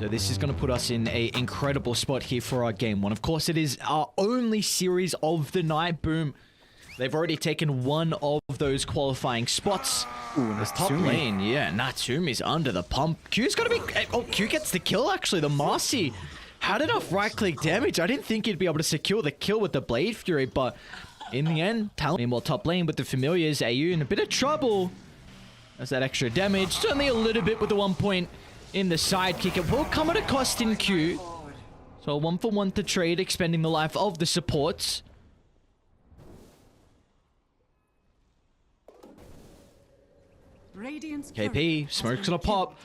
So this is going to put us in an incredible spot here for our game one. Of course, it is our only series of the night. Boom. They've already taken one of those qualifying spots. Ooh, this top lane, yeah, Natsumi's under the pump. Q's got to be... Oh, Q gets the kill, actually. The Marcy had enough right-click damage. I didn't think he'd be able to secure the kill with the Blade Fury, but in the end, Talon, meanwhile, top lane with the Familiars, AU in a bit of trouble. That's that extra damage. It's only a little bit with the 1 point in the sidekick. It will come at a cost in Q. So a 1-for-1 to trade, expending the life of the supports. KP, smoke's gonna pop.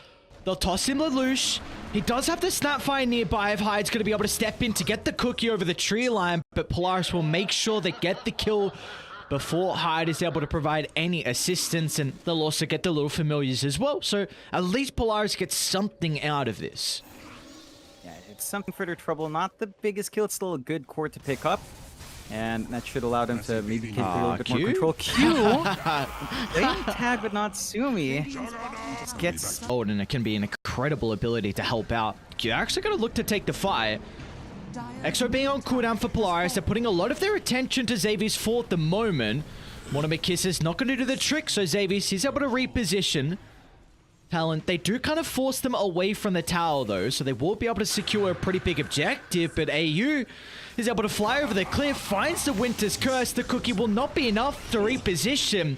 They'll toss him Lelouch. He does have the Snapfire nearby if Hyde's gonna be able to step in to get the cookie over the tree line, but Polaris will make sure they get the kill before Hyde is able to provide any assistance, and they'll also get the little familiars as well. So at least Polaris gets something out of this. Yeah, it's something for their trouble. Not the biggest kill, it's still a good core to pick up. And that should allow them to maybe take a little bit more control. Q! Lane tag but not Sumi. Just gets... Oh, and it can be an incredible ability to help out. Q actually going to look to take the fight. Exo being on cooldown for Polaris. They're putting a lot of their attention to Xavier's fall at the moment. Wanna Kisses not going to do the trick, so Xavier is able to reposition. Talon, they do kind of force them away from the tower though, so they will be able to secure a pretty big objective, but AU is able to fly over the cliff, finds the Winter's Curse. The cookie will not be enough to reposition.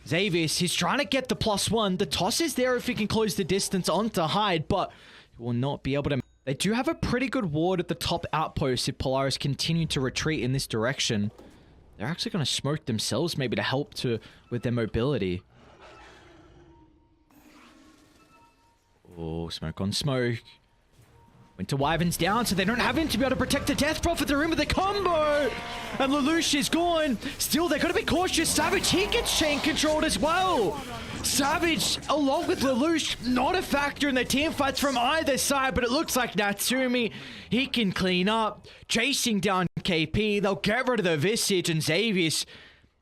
Xavier, he's trying to get the +1. The toss is there if he can close the distance onto Hyde, but he will not be able to. They do have a pretty good ward at the top outpost if Polaris continue to retreat in this direction. They're actually going to smoke themselves maybe to help with their mobility. Oh, smoke on smoke. Winter Wyvern's down, so they don't have him to be able to protect the Death Prophet. They're in with the combo! And Lelouch is gone. Still, they've got to be cautious. Savage, he gets chain controlled as well. Savage, along with Lelouch, not a factor in the team fights from either side, but it looks like Natsumi, he can clean up. Chasing down KP, they'll get rid of the Visage, and Xavius,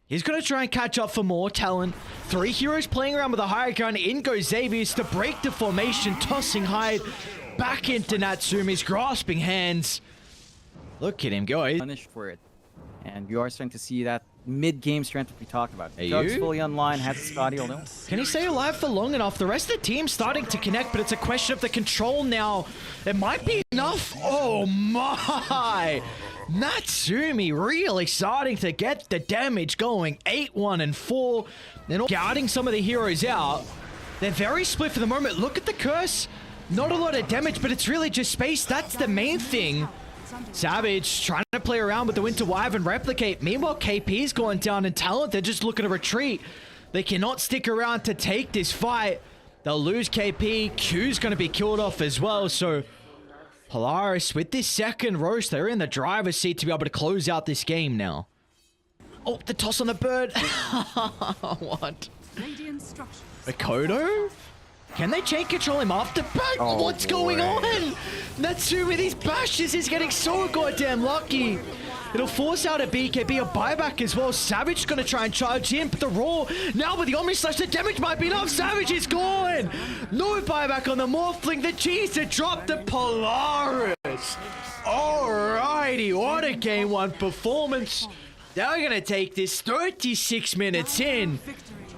he's going to try and catch up for more. Talon, 3 heroes playing around with a higher gun. In goes Xavius to break the formation, tossing Hyde back into Natsumi's grasping hands. Look at him go. Punished for it. And you are starting to see that mid-game strength that we talked about. Jug's fully online, has Scotty although. Can he stay alive for long enough? The rest of the team's starting to connect, but it's a question of the control now. It might be enough. Oh my! Natsumi really starting to get the damage going. 8-1 and 4. They're not guarding some of the heroes out. They're very split for the moment. Look at the curse. Not a lot of damage, but it's really just space. That's the main thing. Savage trying to play around with the Winter Wyvern replicate. Meanwhile, KP's going down, and Talon, they're just looking to retreat. They cannot stick around to take this fight. They'll lose KP. Q's going to be killed off as well. So Polaris, with this second roast, they're in the driver's seat to be able to close out this game now. Oh, the toss on the bird. What? Mikoto? Can they chain control him after back? Oh, what's going on? Natsumi with these bashes is getting so goddamn lucky. It'll force out a BKB, a buyback as well. Savage is going to try and charge in, but the Raw, now with the Omni Slash, the damage might be enough. Savage is gone. No buyback on the Morphling. The G's to drop the Polaris. Alrighty, what a game one performance. They're going to take this 36 minutes in.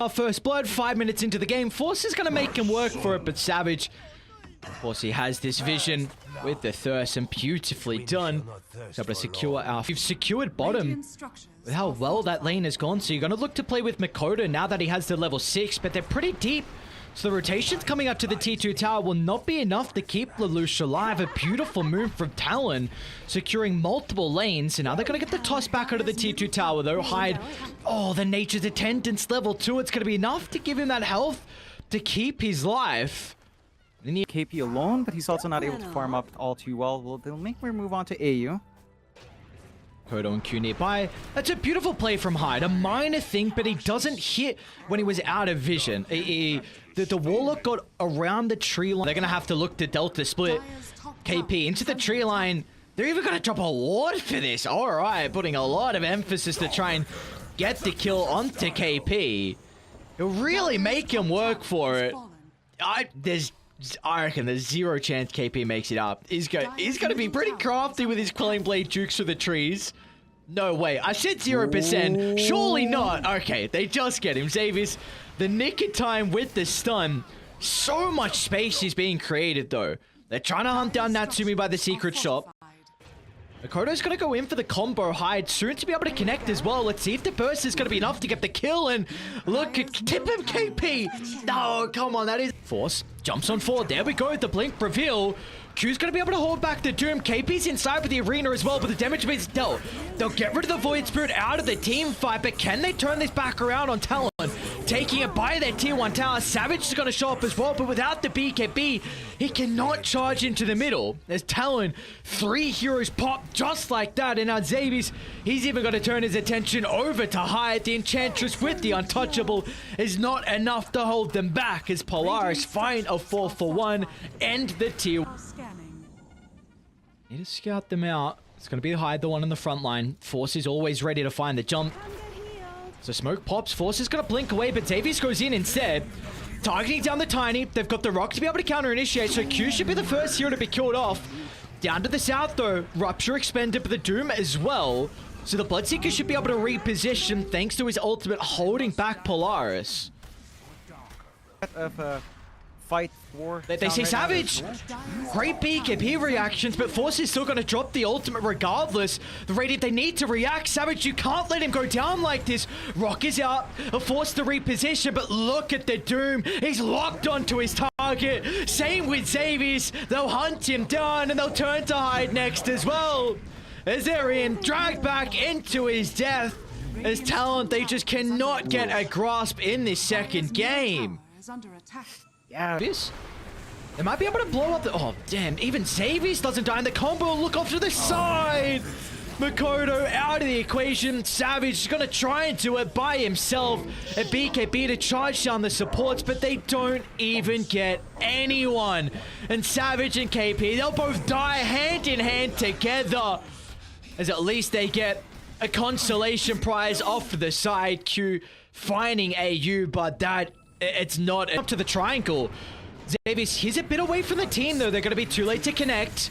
Our first blood, 5 minutes into the game. Force is going to make him work for it, but Savage, of course, he has this vision with the Thirst, and beautifully done. He's able to secure our... We've secured bottom with how well that lane has gone. So you're going to look to play with Mikoto now that he has the level 6, but they're pretty deep. So the rotations coming up to the T2 tower will not be enough to keep Lelouch alive. A beautiful move from Talon, securing multiple lanes. And now they're going to get the toss back out of the T2 tower, though. Hyde, oh, the Nature's Attendance level 2. It's going to be enough to give him that health to keep his life. They need KP alone, but he's also not able to farm up all too well. Well, they'll make their move on to AU. Kodo and Q nearby. That's a beautiful play from Hyde. A minor thing, but he doesn't hit when he was out of vision. The Warlock got around the tree line. They're going to have to look to Delta split KP into the tree line. They're even going to drop a ward for this. All right, putting a lot of emphasis to try and get the kill onto KP. It'll really make him work for it. There's I reckon there's zero chance KP makes it up. He's going to be pretty crafty with his Quelling Blade jukes through the trees. No way. I said 0%. Surely not. Okay, they just get him. Xavier's the nick of time with the stun. So much space is being created, though. They're trying to hunt down Natsumi by the secret shop. Makoto's going to go in for the combo hide, soon to be able to connect as well. Let's see if the burst is going to be enough to get the kill, and look at tip him, KP. No, come on, that is... Force jumps on forward. There we go, the blink reveal. Q's going to be able to hold back the Doom. KP's inside with the arena as well, but the damage is dealt. They'll get rid of the Void Spirit out of the team fight, but can they turn this back around on Talon? Taking it by their tier 1 tower. Savage is going to show up as well, but without the BKB, he cannot charge into the middle. As Talon, 3 heroes pop just like that, and now Xavier's, he's even going to turn his attention over to hide. The Enchantress with the Untouchable is not enough to hold them back, as Polaris find a 4-for-1 and the tier. Need to scout them out. It's going to be hide the one in the front line. Force is always ready to find the jump. So smoke pops. Force is going to blink away, but Xavier goes in instead. Targeting down the Tiny. They've got the Rock to be able to counter-initiate, so Q should be the first hero to be killed off. Down to the south, though. Rupture expended, but the Doom as well. So the Bloodseeker should be able to reposition thanks to his ultimate holding back Polaris. Fight war. They say Savage. Great BKB reactions, but Force is still going to drop the ultimate regardless. The Radiant, they need to react. Savage, you can't let him go down like this. Rock is out. Forced to reposition, but look at the Doom. He's locked onto his target. Same with Xavier's. They'll hunt him down, and they'll turn to hide next as well. As they're in, dragged back into his death. As Talon, they just cannot get a grasp in this second game. Yeah. They might be able to blow up the... Oh, damn. Even Xavier's doesn't die in the combo. Look off to the side. Makoto out of the equation. Savage is going to try and do it by himself. A BKB to charge down the supports, but they don't even get anyone. And Savage and KP, they'll both die hand in hand together. As at least they get a consolation prize off the side. Q finding AU, but that... It's not up to the triangle. Xavier's, he's a bit away from the team, though. They're going to be too late to connect.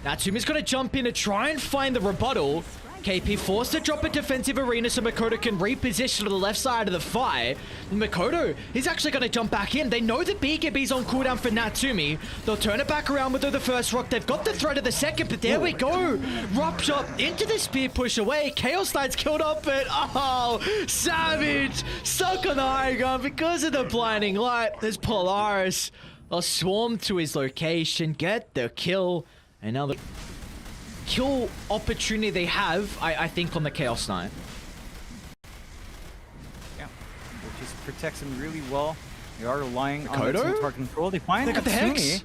Natsumi's going to jump in to try and find the rebuttal. KP forced to drop a defensive arena so Makoto can reposition to the left side of the fight. Makoto, he's actually going to jump back in. They know that BKB's on cooldown for Natsumi. They'll turn it back around with the first rock. They've got the threat of the second, but there we go. Rupture into the spear push away. Chaos Knight's killed off, but oh, Savage stuck on the high ground because of the blinding light. There's Polaris. They'll swarm to his location, get the kill, and now the kill opportunity they have, I think, on the Chaos Knight. Yeah, which just protects him really well. They are relying on Makoto? the target control. They find They got the Natsumi. Hex.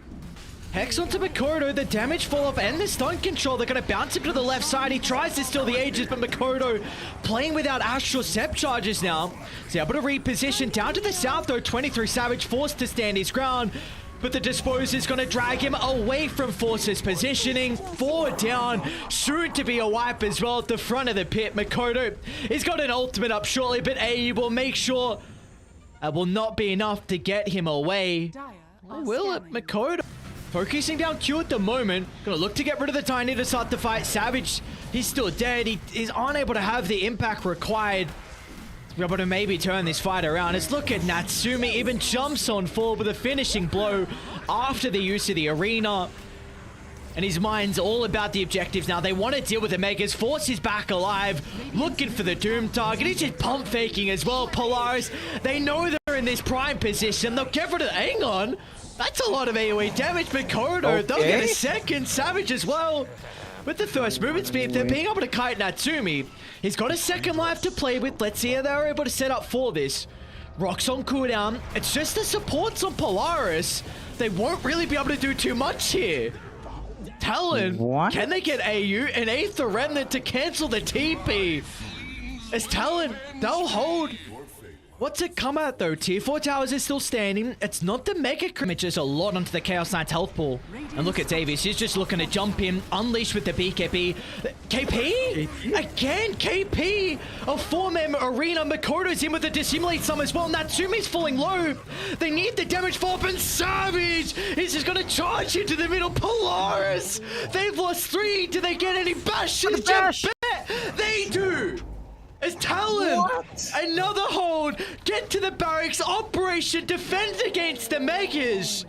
Hex onto Makoto, the damage fall off and the stun control. They're going to bounce him to the left side. He tries to steal the Aegis, but Makoto playing without Astral Sep charges now. So able to reposition down to the south, though. 23 Savage forced to stand his ground. But the Disposer is going to drag him away from Force's positioning. 4 down. Soon to be a wipe as well at the front of the pit. Makoto, he's got an ultimate up shortly, but AE will make sure that will not be enough to get him away. Or will it? Makoto focusing down Q at the moment. Gonna look to get rid of the Tiny to start the fight. Savage, he's still dead. He's unable to have the impact required to be able to maybe turn this fight around. Let's look at Natsumi, even jumps on forward with a finishing blow after the use of the arena. And his mind's all about the objectives now. They want to deal with the Megas. Force is back alive, looking for the Doom target. He's just pump faking as well. Polaris, they know they're in this prime position. They'll get rid of... Hang on. That's a lot of AoE damage. Makoto, they'll get a second. Savage as well. With the first movement speed, they're being able to kite Natsumi. He's got a second life to play with. Let's see how they're able to set up for this. Rock's on cooldown. It's just the supports on Polaris. They won't really be able to do too much here. Talon, can they get AU and Aether Remnant to cancel the TP? As Talon, they'll hold What's it come at though? Tier 4 towers is still standing. It's not the mega damages a lot onto the Chaos Knight's health pool. And look at Davies. He's just looking to jump in, unleash with the BKB. KP? Again, KP! A 4-man arena. Makoto's in with the dissimulate some as well. Natsumi's falling low. They need the damage fall up, and Savage is just going to charge into the middle. Polaris! They've lost 3. Do they get any bashes? Bash. They do! As Talon, another hold, get to the barracks, operation, defend against the Megas.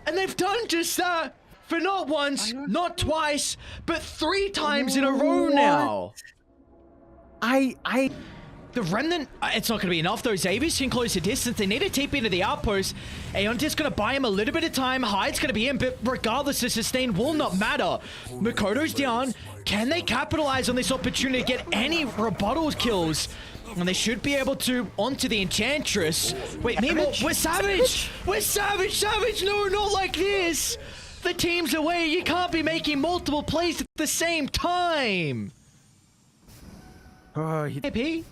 And they've done just that for not once, not twice, but 3 times in a row now. The Remnant, it's not going to be enough though. Xavier's can close the distance. They need to TP into the outpost. Aeon just going to buy him a little bit of time. Hyde's going to be in, but regardless, the sustain will not matter. Makoto's down. Can they capitalize on this opportunity to get any rebuttal kills? And they should be able to onto the Enchantress. Wait, Mimo, we're Savage! We're Savage! Savage, no, not like this! The team's away. You can't be making multiple plays at the same time. KP,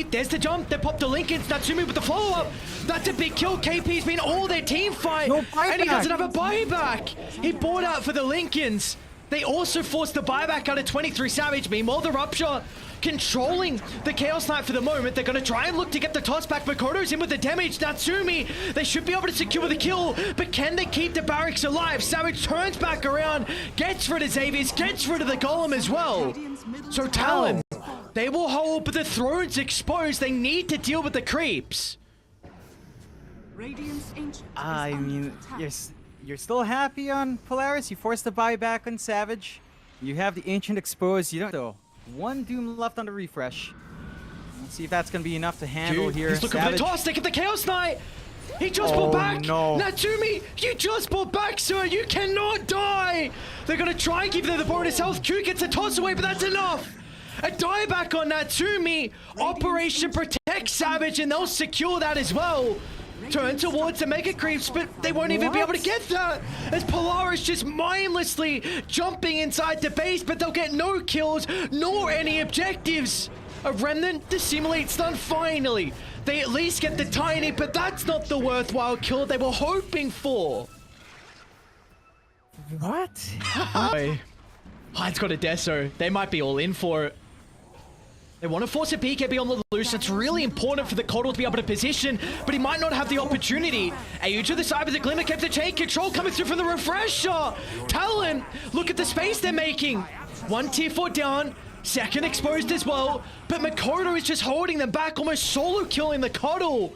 there's the jump. They popped the Lincolns. Natsumi with the follow-up. That's a big kill. KP's been all their team fight. And he doesn't have a buyback. He bought out for the Lincolns. They also forced the buyback out of 23 Savage. Meanwhile, the Rupture controlling the Chaos Knight for the moment. They're going to try and look to get the toss back. Makoto's in with the damage. Natsumi, they should be able to secure the kill, but can they keep the barracks alive? Savage turns back around, gets rid of Xavier's, gets rid of the Golem as well. So Talon, they will hold, but the throne's exposed. They need to deal with the creeps. I mean, you're still happy on Polaris. You forced the buyback on Savage. You have the Ancient exposed. You don't though. 1 Doom left on the refresh. Let's see if that's gonna be enough to handle here. He's looking for the toss. They get the Chaos Knight. He just pulled back. No. Natsumi, you just pulled back, sir. You cannot die. They're gonna try and give them the bonus health. Q gets a toss away, but that's enough. A dieback on Natsumi. Operation Protect Savage, and they'll secure that as well. Turn towards the Mega Creeps, but they won't even be able to get that. As Polaris just mindlessly jumping inside the base, but they'll get no kills, nor any objectives. A Remnant dissimulates done finally. They at least get the tiny, but that's not the worthwhile kill they were hoping for. What? Hyde's got a Deso. They might be all in for it. They want to force a BKB on Lelouch. That's really important for the Coddle to be able to position, but he might not have the opportunity. AU to the side with the Glimmer, kept the chain control coming through from the refresher. Talon, look at the space they're making. 1 tier 4 down, 2nd exposed as well, but Makoto is just holding them back, almost solo killing the Coddle.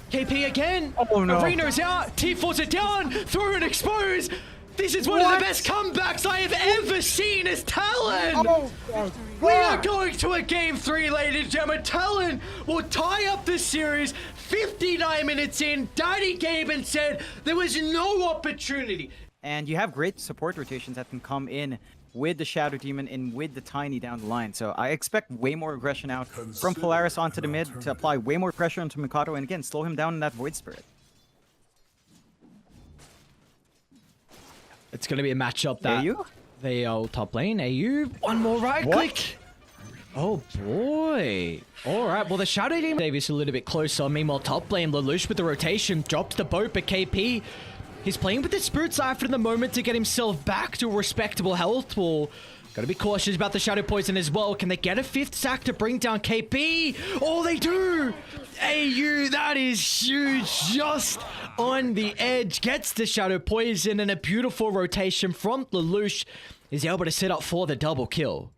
KP again. Oh no. Arena's out, tier 4s are down, through and exposed. This is one of the best comebacks I have ever seen as Talon! We are going to a Game 3, ladies and gentlemen. Talon will tie up this series 59 minutes in. Daddy Gaben said there was no opportunity. And you have great support rotations that can come in with the Shadow Demon and with the Tiny down the line. So I expect way more aggression out from Polaris onto the mid to apply way more pressure onto Mikado and again, slow him down in that Void Spirit. It's going to be a matchup that AU? they are top lane. AU, one more right click. Oh boy. All right, well the Shadow Demon Davis a little bit closer. Meanwhile, top lane, Lelouch with the rotation, drops the boat, but KP, he's playing with the Spirit Siphon in the moment to get himself back to a respectable health pool. Gotta be cautious about the Shadow Poison as well. Can they get a 5th sack to bring down KP? Oh, they do! AU, that is huge. Just on the edge. Gets the Shadow Poison and a beautiful rotation from Lelouch. Is able to set up for the double kill.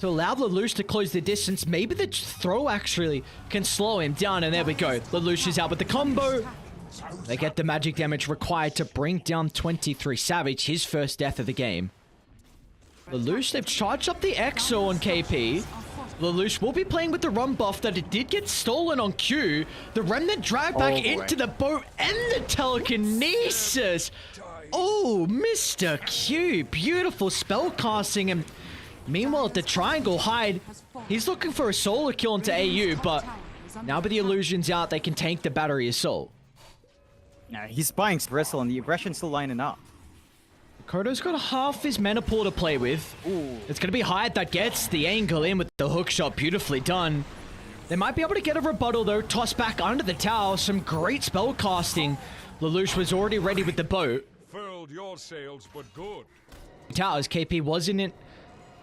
To allow Lelouch to close the distance. Maybe the throw actually can slow him down. And there we go. Lelouch is out with the combo. They get the magic damage required to bring down 23 Savage. His first death of the game. Lelouch, they've charged up the EXO on KP. Lelouch will be playing with the run buff that it did get stolen on Q. The Remnant drag back into the boat and the telekinesis. Oh, Mr. Q. Beautiful spell casting. And meanwhile, at the triangle, Hyde, he's looking for a solo kill into AU, but now with the illusions out, they can tank the battery assault. Nah, he's buying Bristle and the aggression's still lining up. Kodo's got half his mana pool to play with. Ooh. It's going to be Hyatt that gets the angle in with the hook shot. Beautifully done. They might be able to get a rebuttal though. Toss back under the tower. Some great spell casting. Lelouch was already ready with the boat. Furled your sails, but good. Towers, KP wasn't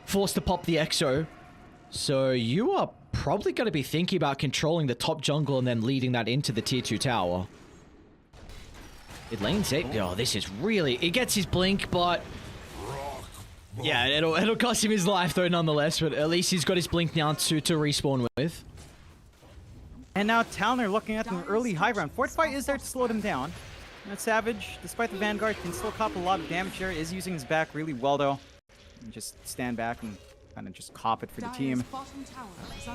forced to pop the EXO. So you are probably going to be thinking about controlling the top jungle and then leading that into the tier 2 tower. It lanes it. Oh, this is really... It gets his blink, but... Yeah, it'll cost him his life though nonetheless, but at least he's got his blink now to respawn with. And now Talon are looking at an early high ground. Fortify is there to slow them down. And Savage, despite the Vanguard, can still cop a lot of damage here. Is using his back really well though. And just stand back and kind of just cop it for the team.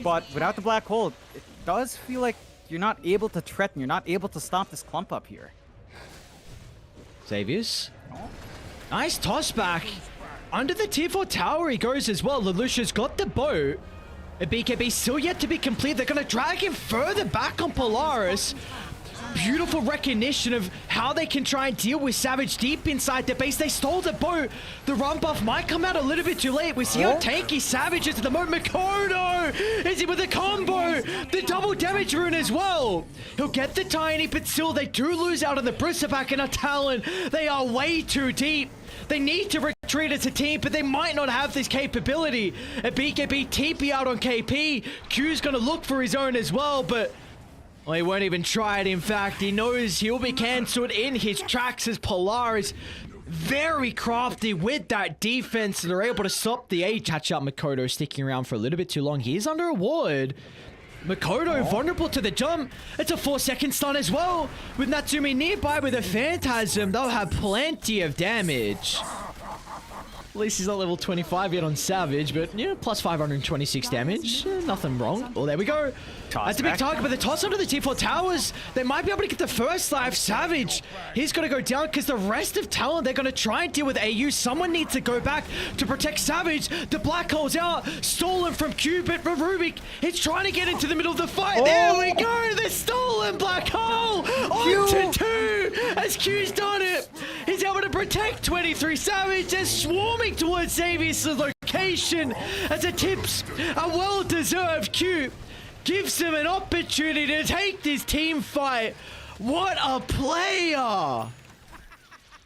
But without the black hole, it does feel like you're not able to threaten, you're not able to stop this clump up here. Xavius. Nice toss back. Under the tier 4 tower he goes as well. Lelouch's got the boat. A BKB still yet to be complete. They're going to drag him further back on Polaris. Beautiful recognition of how they can try and deal with Savage deep inside the base. They stole the boat. The run buff might come out a little bit too late. We see how tanky Savage is at the moment. Mikoto is he with the combo. The double damage rune as well. He'll get the tiny, but still they do lose out on the Bristleback and a Talon. They are way too deep. They need to retreat as a team, but they might not have this capability. A BKB TP out on KP. Q's going to look for his own as well, but... Well, he won't even try it. In fact, he knows he'll be cancelled in his tracks as Polaris very crafty with that defense. And they're able to stop the A. Catch up Mikoto sticking around for a little bit too long. He is under a ward. Mikoto vulnerable to the jump. It's a 4-second stun as well. With Natsumi nearby with a Phantasm, they'll have plenty of damage. At least he's not level 25 yet on Savage, but yeah, plus 526 damage. Nothing wrong. Oh, there we go. That's a big target, but the toss under the T4 towers, they might be able to get the first life. Savage, he's going to go down because the rest of Talon, they're going to try and deal with AU. Someone needs to go back to protect Savage. The black hole's out, stolen from Q, but Rubik, he's trying to get into the middle of the fight. There we go, the stolen black hole onto 2 as Q's done it. He's able to protect 23 Savage. They're swarming towards Xavius' location as the tips are well deserved. Q gives him an opportunity to take this team fight. What a player! Oh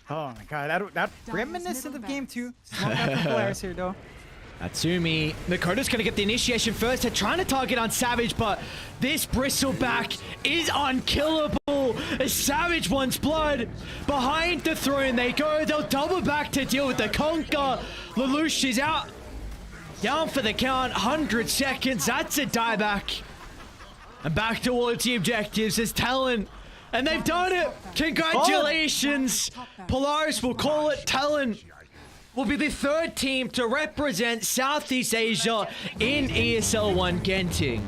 my god, that reminiscent of game 2. Small out from Polaris here though. Natsumi, Mikoto's gonna get the initiation first. They're trying to target on Savage, but this Bristleback is unkillable. As Savage wants blood. Behind the throne they go. They'll double back to deal with the Conquer. Lelouch is out. Down for the count. 100 seconds. That's a dieback. And back towards the objectives as Talon. And they've done it. Congratulations. Polaris will call it. Talon will be the 3rd team to represent Southeast Asia in ESL One Genting.